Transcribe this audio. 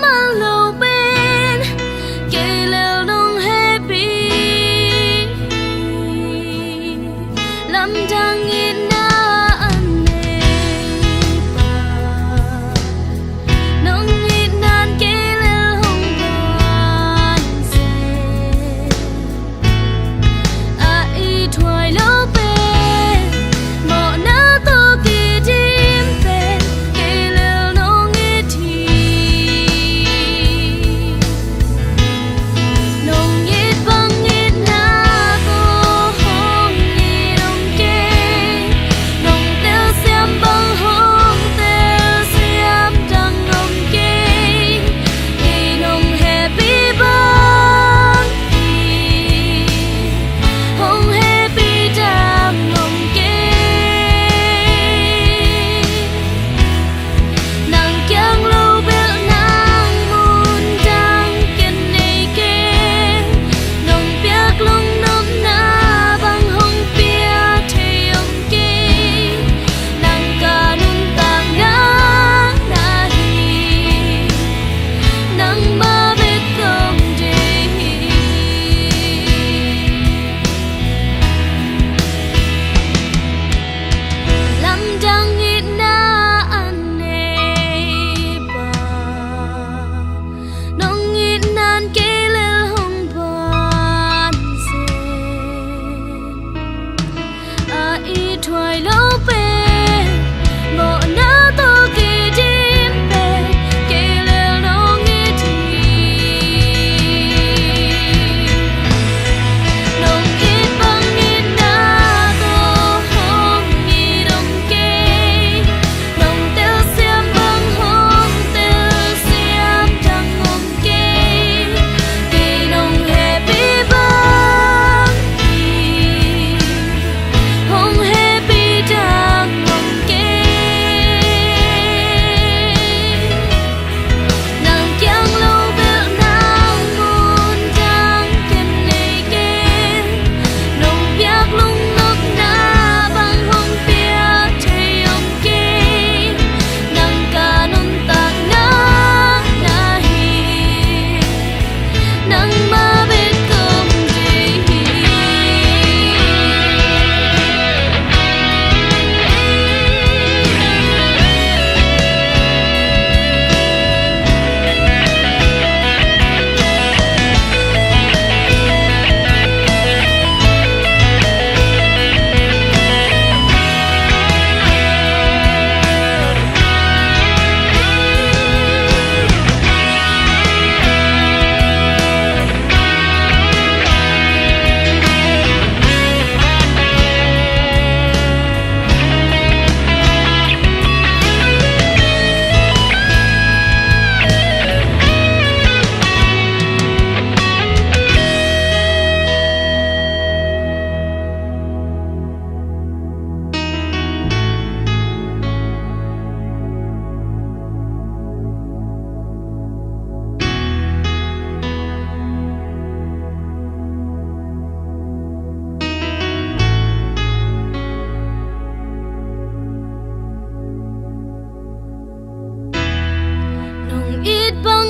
mang lâu bên kể lêu nông happy làm chẳng ít na anh nông ít nan kể lêu hồng vạn sẽ ai thoại lâu bên mọ na to kỳ chim bên kể lêu nông ít thì nông ít bằng ít na cô hồng nhị nông kê nông tiêu xem bằng hồng tiêu xem trăng nông kê kỳ nông happy bằng kỳ hồng happy trăng nông kê nàng chẳng lâu biết nàng muốn trăng kiên này kê nông biết lung nông na bằng hồng biết thì ông kê nàng cả nung tàng na hi nàng ba biết không gì làm chẳng ít na anh bà nông ít nan kể lêu hồng vạn sẽ ai thoại lâu bên mọ na to kỳ chim bên kể lêu nông ít thì nông ít bằng ít na cô hồng nhị nông kê nông tiêu xem bằng hồng tiêu xem trăng nông kê kỳ nông happy bằng kỳ hồng happy trăng nông kê nàng chẳng lâu biết nàng muốn trăng kiên này kê nông biết lung nốc na bằng hồng biết thì ông kê nàng cả nông tạc na hi nàng mà biết không gì nông ít bằng